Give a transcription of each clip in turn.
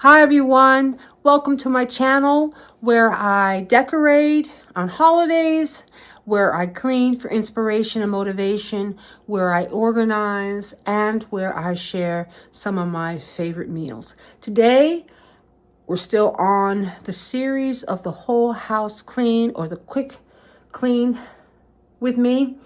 Hi everyone, welcome to my channel where I decorate on holidays, where I clean for inspiration and motivation, where I organize, and where I share some of my favorite meals. Today, we're still on the series of the whole house clean or the quick clean with me.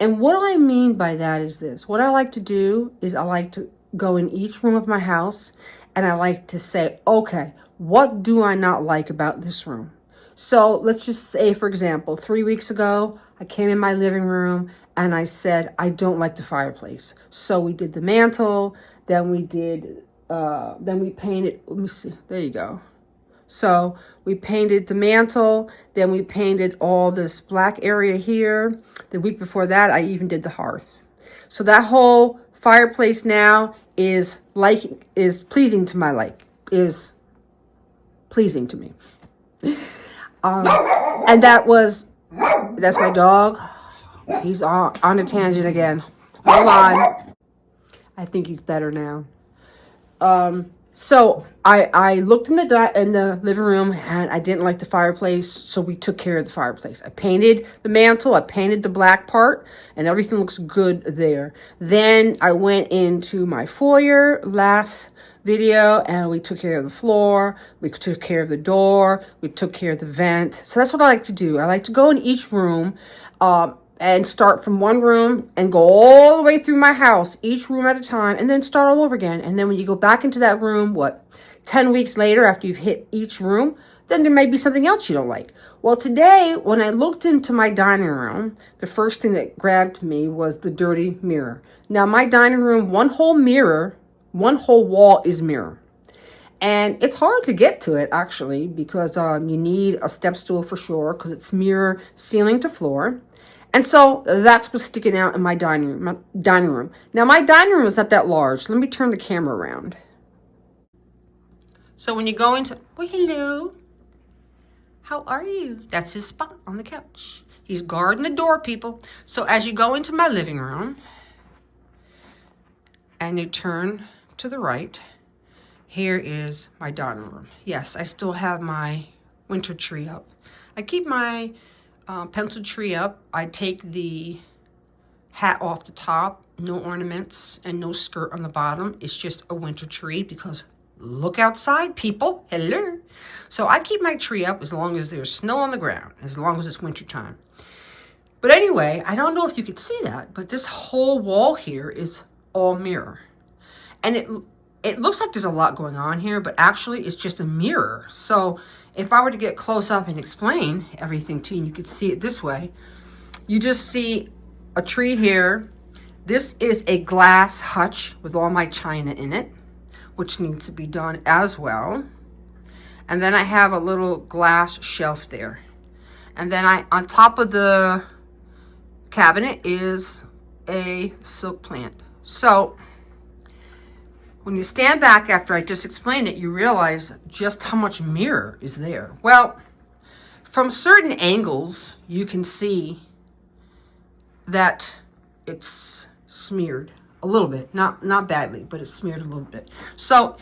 And what I mean by that is this. What I like to do is I like to go in each room of my house and I like to say, okay, what do I not like about this room? So let's just say, for example, 3 weeks ago, I came in my living room and I said, I don't like the fireplace. So we did the mantle, then we painted, let me see, there you go. So we painted the mantle, then we painted all this black area here. The week before that, I even did the hearth. So that whole fireplace now is pleasing to is pleasing to me. And that's my dog. He's on a tangent again. Hold on. I think he's better now. So I looked in the living room and I didn't like the fireplace, so we took care of the fireplace. I painted the mantle, I painted the black part, and everything looks good there. Then I went into my foyer last video and we took care of the floor, we took care of the door, we took care of the vent. So that's what I like to do. I like to go in each room, and start from one room and go all the way through my house, each room at a time, and then start all over again. And then when you go back into that room, 10 weeks later after you've hit each room, then there may be something else you don't like. Well, today, when I looked into my dining room, the first thing that grabbed me was the dirty mirror. Now, my dining room, one whole wall is mirror. And it's hard to get to it, actually, because you need a step stool for sure, because it's mirror ceiling to floor. And so that's what's sticking out in my dining room. Now, my dining room is not that large. Let me turn the camera around. So when you go into, well, hello. How are you? That's his spot on the couch. He's guarding the door, people. So as you go into my living room and you turn to the right, here is my dining room. Yes, I still have my winter tree up. I keep my pencil tree up. I take the hat off the top, no ornaments and no skirt on the bottom. It's just a winter tree because look outside, people. Hello. So I keep my tree up as long as there's snow on the ground, as long as it's winter time. But anyway, I don't know if you could see that, but this whole wall here is all mirror. And it looks like there's a lot going on here, but actually it's just a mirror. So if I were to get close up and explain everything to you, you could see it this way. You just see a tree here. This is a glass hutch with all my china in it, which needs to be done as well. And then I have a little glass shelf there. And then on top of the cabinet is a silk plant. So when you stand back after I just explained it, you realize just how much mirror is there. Well, from certain angles, you can see that it's smeared a little bit. Not badly, but it's smeared a little bit. So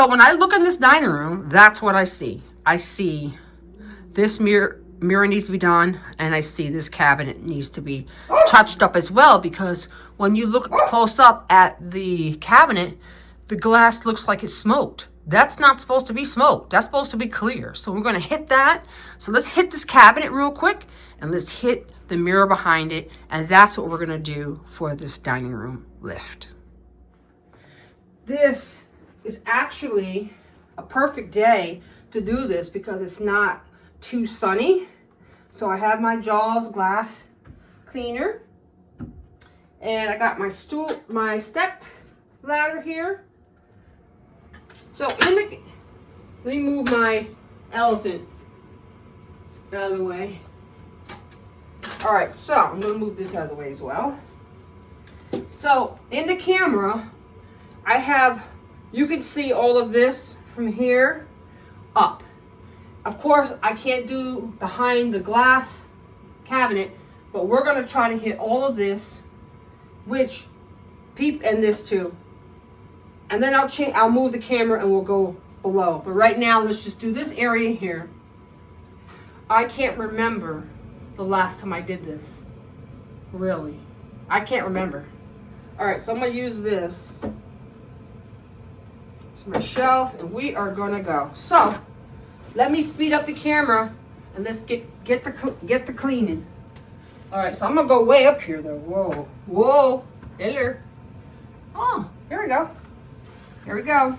when I look in this dining room, that's what I see. I see this mirror needs to be done, and I see this cabinet needs to be touched up as well, because when you look close up at the cabinet, the glass looks like it's smoked. That's not supposed to be smoked. That's supposed to be clear. So we're going to hit that. So let's hit this cabinet real quick, and let's hit the mirror behind it. And that's what we're going to do for this dining room lift. This is actually a perfect day to do this because it's not too sunny. So I have my Jaws glass cleaner. And I got my step ladder here. So let me move my elephant out of the way. All right, so I'm gonna move this out of the way as well. So in the camera, you can see all of this from here up. Of course, I can't do behind the glass cabinet, but we're gonna try to hit all of this, and this too. And then I'll move the camera and we'll go below. But right now, let's just do this area here. I can't remember the last time I did this. Really. I can't remember. All right, so I'm going to use this. It's my shelf, and we are going to go. So, let me speed up the camera, and let's get the cleaning. All right, so I'm going to go way up here, though. Whoa. Whoa. Hello. Oh, here we go. Here we go.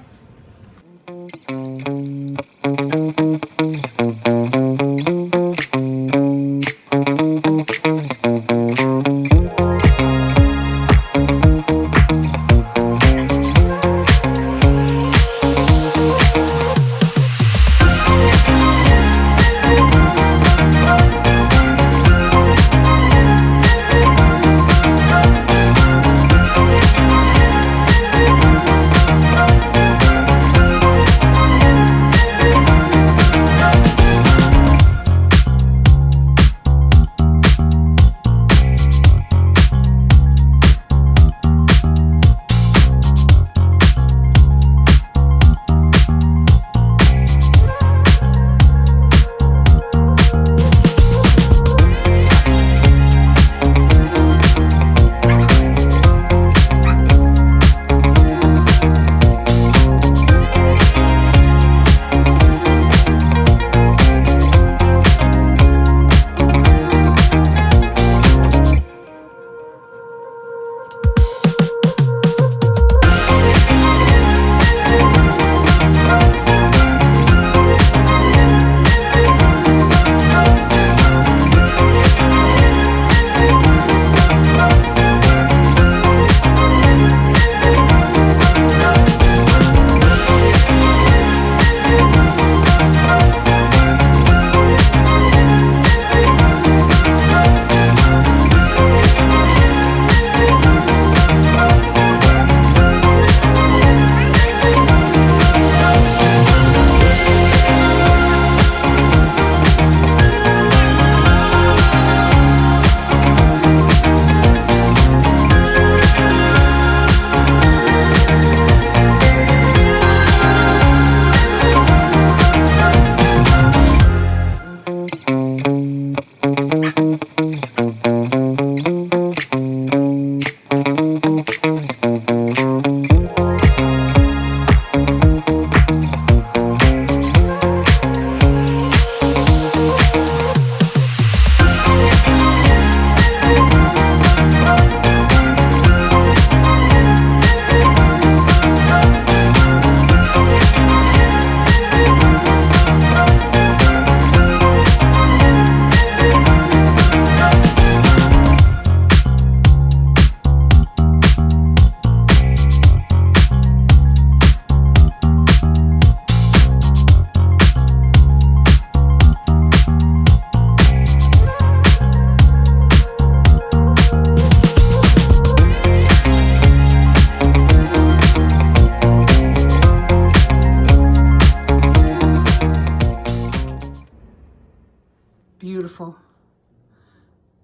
Beautiful.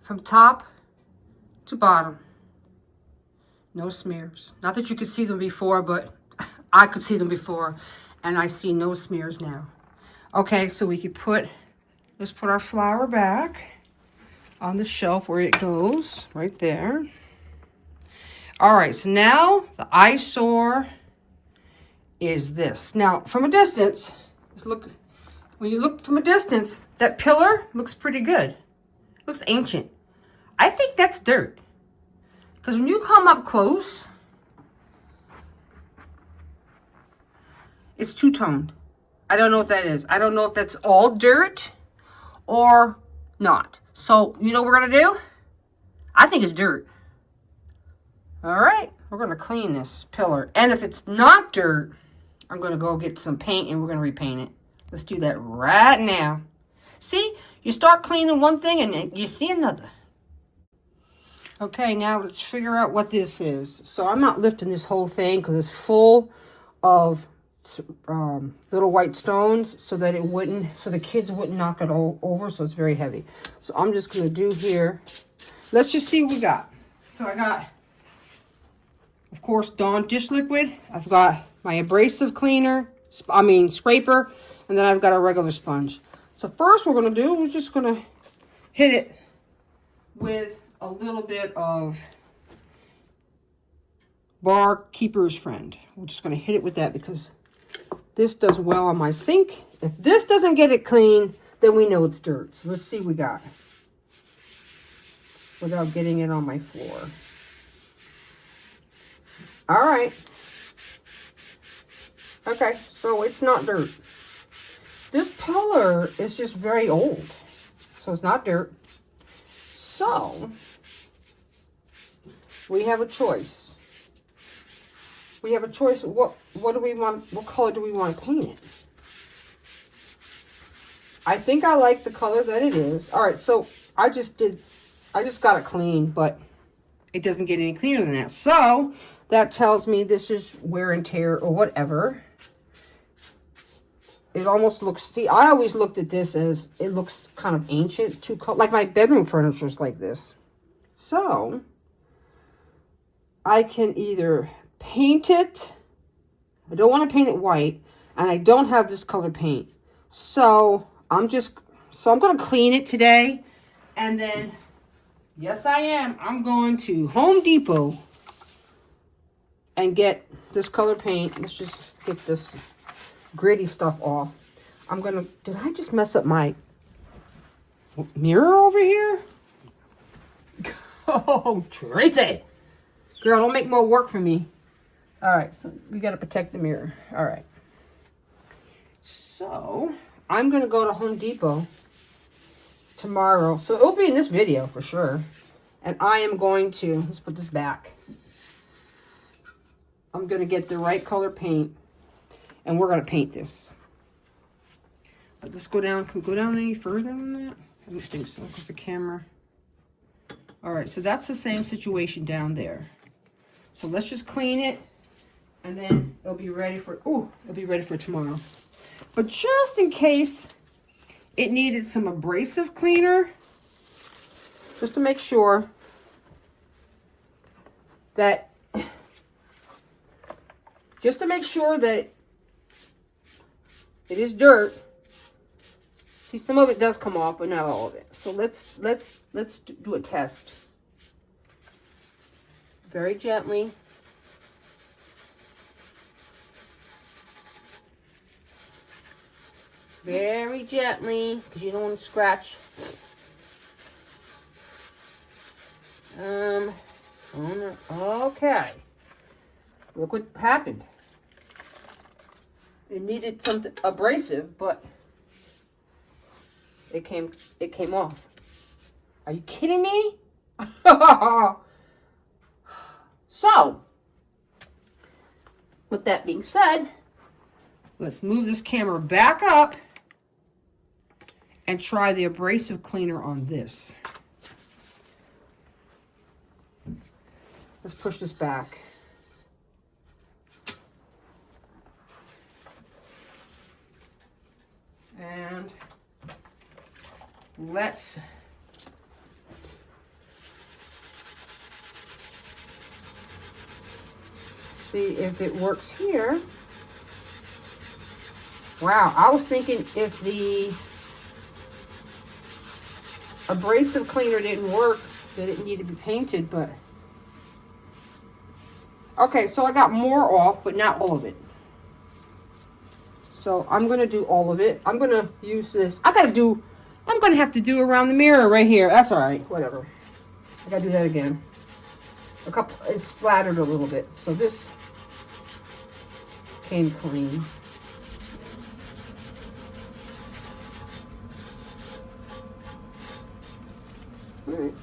From top to bottom. No smears. Not that you could see them before, but I could see them before, and I see no smears now. Okay, so we could let's put our flower back on the shelf where it goes, right there. All right, so now the eyesore is this. Now, from a distance, let's look. When you look from a distance, that pillar looks pretty good. Looks ancient. I think that's dirt. Because when you come up close, it's two-toned. I don't know what that is. I don't know if that's all dirt or not. So, you know what we're going to do? I think it's dirt. All right. We're going to clean this pillar. And if it's not dirt, I'm going to go get some paint and we're going to repaint it. Let's do that right now. See, you start cleaning one thing and you see another. Okay, now let's figure out what this is. So I'm not lifting this whole thing because it's full of little white stones so that so the kids wouldn't knock it all over. So it's very heavy. So I'm just going to do here. Let's just see what we got. So I got, of course, Dawn dish liquid. I've got my abrasive cleaner, scraper, and then I've got a regular sponge. So first we're going to do, we're just going to hit it with a little bit of Bar Keeper's Friend. We're just going to hit it with that because this does well on my sink. If this doesn't get it clean, then we know it's dirt. So let's see what we got without getting it on my floor. All right. Okay, so it's not dirt. This pillar is just very old, so it's not dirt. So we have a choice. We have a choice. What do we want? What color do we want to paint it? I think I like the color that it is. All right, so I just got it clean, but it doesn't get any cleaner than that. So that tells me this is wear and tear or whatever. It almost looks, see, I always looked at this as, it looks kind of ancient, too, like my bedroom furniture is like this. So I can either paint it. I don't want to paint it white, and I don't have this color paint. So I'm going to clean it today, and then, yes I am, I'm going to Home Depot and get this color paint. Let's just get this gritty stuff off. Did I just mess up my mirror over here? Oh, Tracy. Girl, don't make more work for me. All right, so we got to protect the mirror. All right. So I'm going to go to Home Depot tomorrow. So it'll be in this video for sure. And I am going to, let's put this back. I'm going to get the right color paint. And we're going to paint this. But let's go down. Can we go down any further than that? I don't think so, because the camera. All right, so that's the same situation down there. So let's just clean it. And then it'll be ready for, it'll be ready for tomorrow. But just in case it needed some abrasive cleaner, just to make sure that, it is dirt. See, some of it does come off, but not all of it. So let's do a test. Very gently. Very gently, because you don't want to scratch. Okay. Look what happened. It needed something abrasive, but it came off. Are you kidding me? So, with that being said, let's move this camera back up and try the abrasive cleaner on this. Let's push this back. And let's see if it works here. Wow, I was thinking if the abrasive cleaner didn't work, that it needed to be painted, but okay, so I got more off, but not all of it. So I'm going to do all of it. I'm going to use this. I'm going to have to do around the mirror right here. That's all right. Whatever. I got to do that again. It splattered a little bit. So this came clean. All right.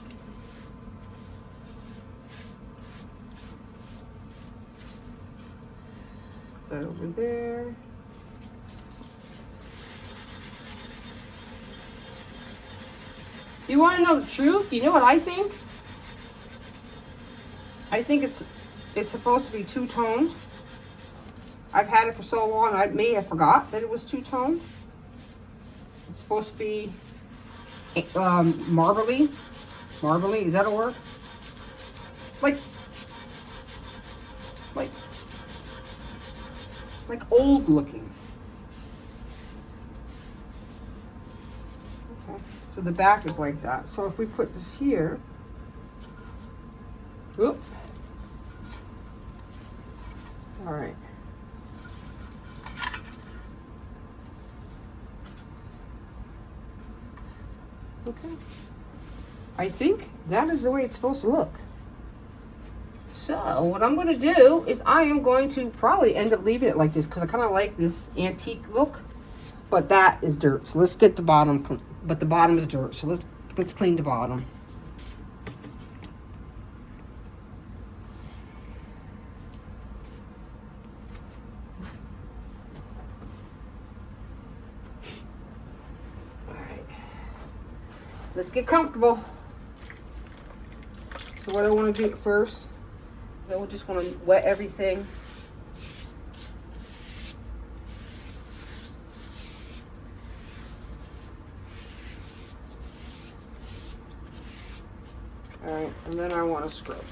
That over there. You want to know the truth? You know what I think? I think it's supposed to be two-toned. I've had it for so long, I may have forgot that it was two-toned. It's supposed to be marbly. Marbly, is that a word? Like old looking. So the back is like that. So if we put this here, whoop. All right. Okay. I think that is the way it's supposed to look. So what I'm going to do is I am going to probably end up leaving it like this because I kind of like this antique look. But that is dirt. So let's get the bottom. But the bottom is dirt. So let's clean the bottom. All right. Let's get comfortable. So what I want to do first, I just want to wet everything. All right, and then I want to scrub.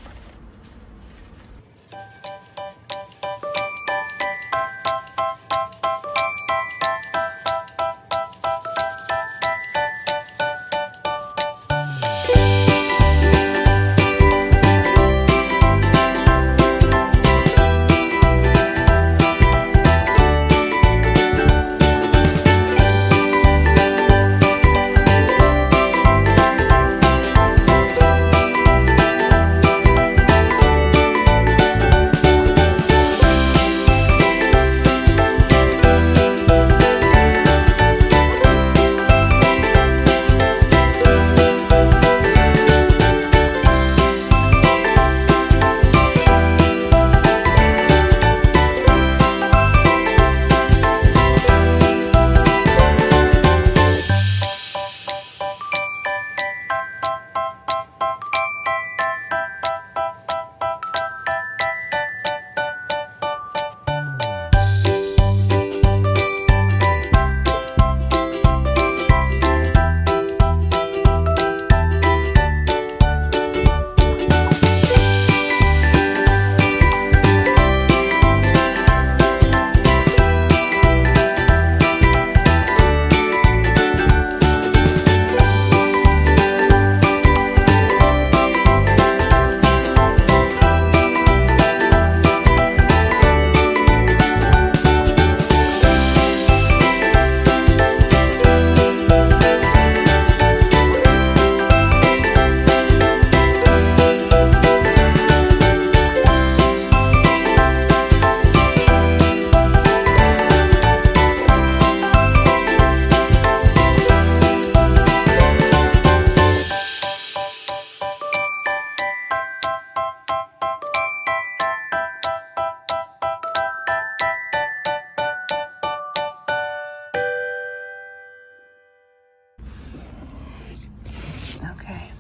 Okay,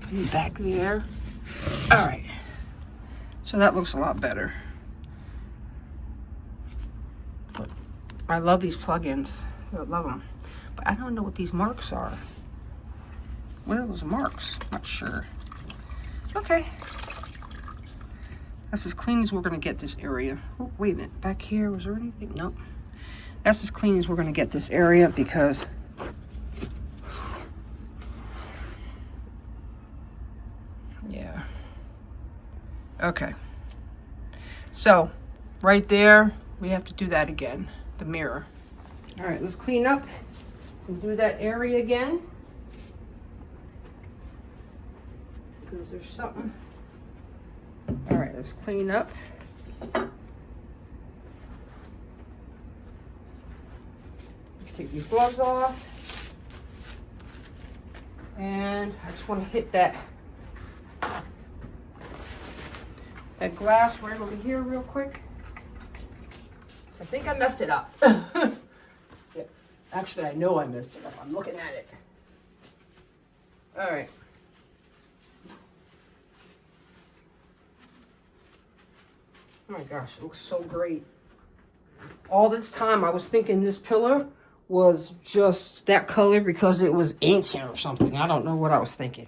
put it back there. All right, so that looks a lot better. But I love these plugins. I love them. But I don't know what these marks are. What are those marks? Not sure. Okay. That's as clean as we're gonna get this area. Oh, wait a minute, back here, was there anything? Nope. That's as clean as we're gonna get this area because yeah. Okay. So, right there, we have to do that again, the mirror. All right, let's clean up and do that area again. Because there's something. All right, let's clean up. Let's take these gloves off. And I just want to hit that glass right over here real quick. So I think I messed it up. Yeah. Actually, I know I messed it up. I'm looking at it. All right. Oh my gosh, it looks so great. All this time I was thinking this pillar was just that color because it was ancient or something. I don't know what I was thinking.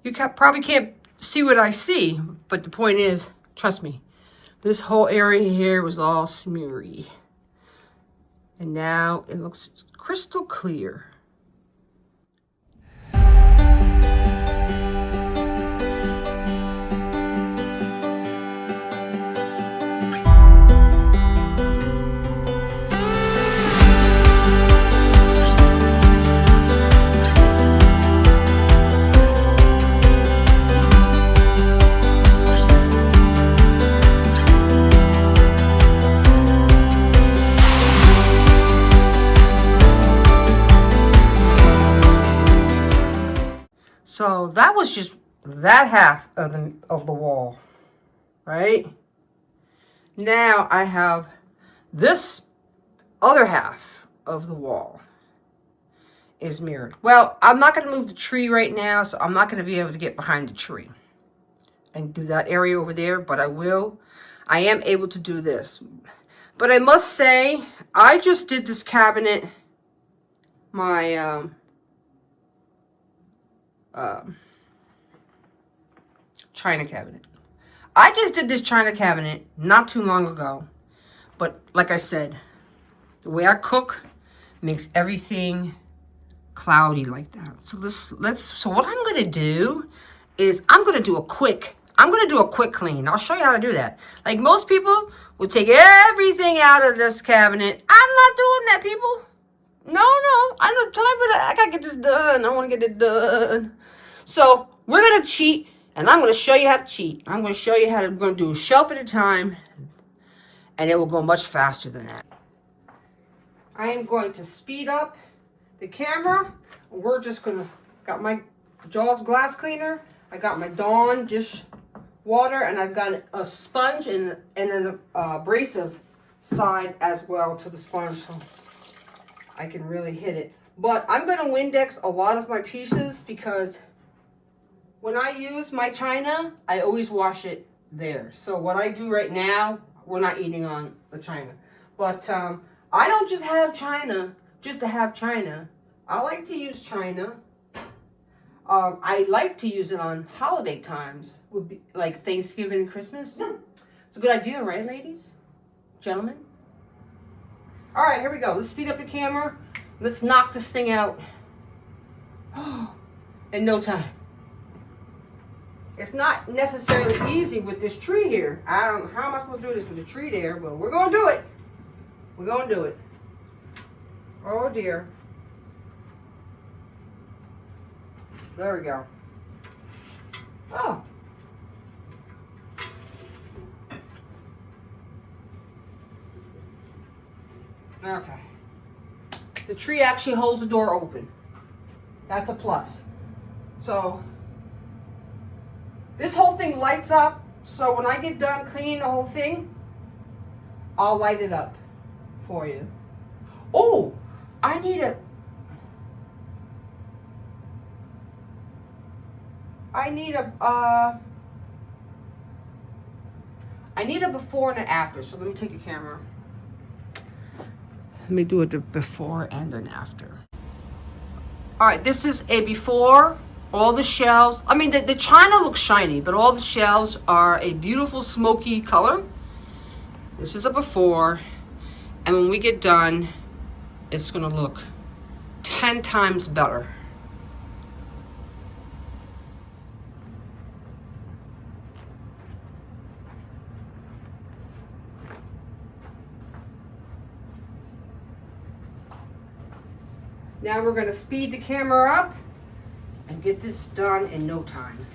You probably can't see what I see, but the point is, trust me, this whole area here was all smeary. And now it looks crystal clear. So that was just that half of the wall, right? Now I have this other half of the wall is mirrored. Well, I'm not going to move the tree right now, so I'm not going to be able to get behind the tree and do that area over there, but I am able to do this. But I must say, I just did this cabinet, my china cabinet. I just did this china cabinet not too long ago. But like I said, the way I cook makes everything cloudy like that. So so what I'm going to do is I'm going to do a quick clean. I'll show you how to do that. Like most people will take everything out of this cabinet. I'm not doing that, people. No, I don't have time for that. I got to get this done. I want to get it done. So we're going to cheat, and I'm going to show you how to cheat. I'm going to show you how to, we're going to do a shelf at a time, and it will go much faster than that. I am going to speed up the camera. We're just going to, got my Jaws glass cleaner. I got my Dawn dish water, and I've got a sponge and an abrasive side as well to the sponge, so I can really hit it. But I'm going to Windex a lot of my pieces because when I use my china, I always wash it there. So what I do right now, we're not eating on the china. But I don't just have china just to have china. I like to use china. I like to use it on holiday times, would be like Thanksgiving and Christmas. It's a good idea, right, ladies? Gentlemen? All right, here we go. Let's speed up the camera. Let's knock this thing out in no time. It's not necessarily easy with this tree here. I don't know how am I supposed to do this with the tree there, but we're going to do it. We're going to do it. Oh, dear. There we go. Oh. Okay. The tree actually holds the door open. That's a plus. So, this whole thing lights up. So when I get done cleaning the whole thing, I'll light it up for you. Oh, I need a before and an after. So let me take the camera. Let me do it before and an after. All right, this is a before. All the shelves, I mean, the china looks shiny, but all the shelves are a beautiful smoky color. This is a before. And when we get done, it's going to look 10 times better. Now we're going to speed the camera up and get this done in no time.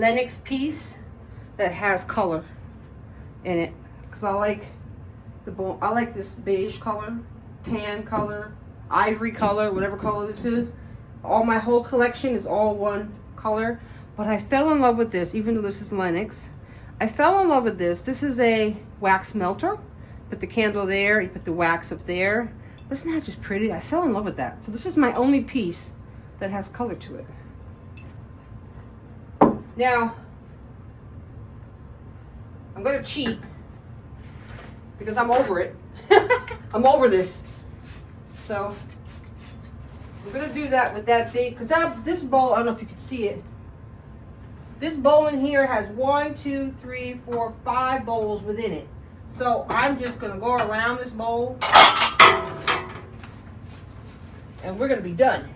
Lennox piece that has color in it, because I like I like this beige color, tan color, ivory color, whatever color this is. All my whole collection is all one color, but I fell in love with this, even though this is Lennox. I fell in love with this. This is a wax melter. Put the candle there, you put the wax up there. But isn't that just pretty? I fell in love with that. So this is my only piece that has color to it. Now, I'm gonna cheat because I'm over it. I'm over this. So we're gonna do that with that big, because this bowl, I don't know if you can see it. This bowl in here has 1, 2, 3, 4, 5 bowls within it. So I'm just gonna go around this bowl and we're gonna be done.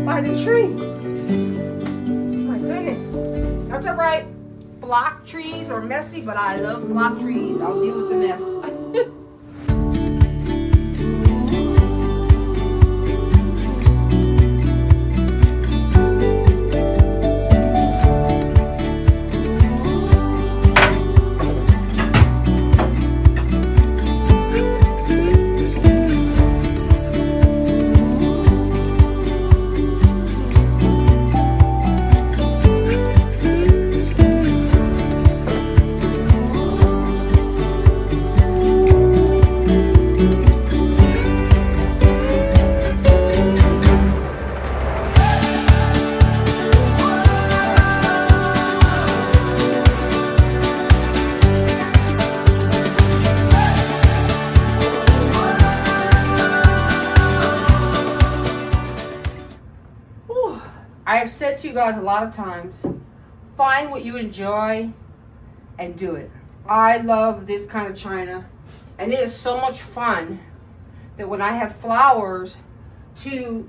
By the tree. My goodness. That's all right. Block trees are messy, but I love block trees. I'll deal with the mess. I have said to you guys a lot of times, find what you enjoy and do it. I love this kind of china, and it is so much fun that when I have flowers, to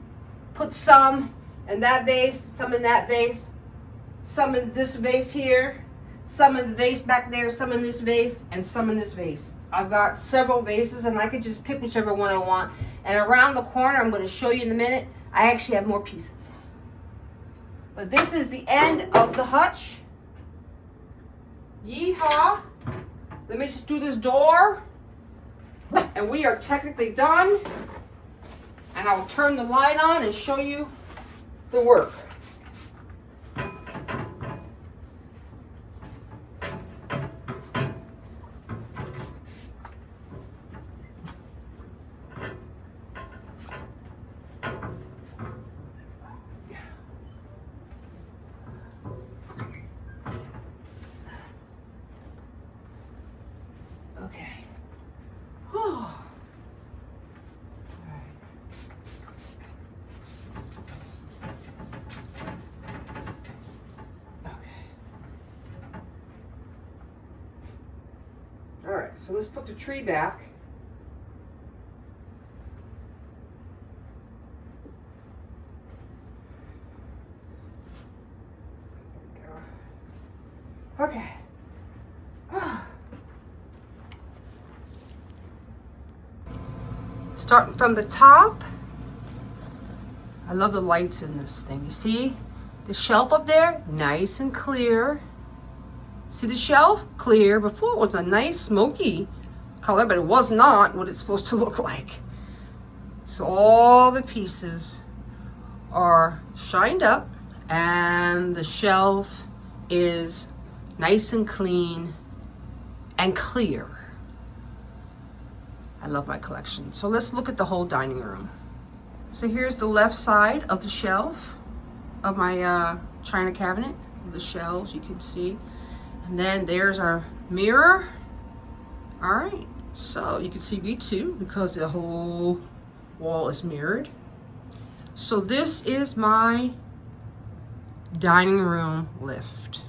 put some in that vase, some in that vase, some in this vase here, some in the vase back there, some in this vase, and some in this vase. I've got several vases, and I could just pick whichever one I want. And around the corner, I'm going to show you in a minute, I actually have more pieces. But this is the end of the hutch. Yeehaw. Let me just do this door. And we are technically done. And I'll turn the light on and show you the work. Okay. Oh. All right, so let's put the tree back. Okay. Starting from the top. I love the lights in this thing. You see the shelf up there? Nice and clear. See the shelf? Clear. Before it was a nice smoky color, but it was not what it's supposed to look like. So all the pieces are shined up and the shelf is nice and clean and clear. I love my collection. So let's look at the whole dining room. So here's the left side of the shelf of my china cabinet, the shelves you can see. And then there's our mirror. All right, so you can see me too because the whole wall is mirrored. So this is my dining room lift.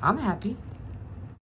I'm happy.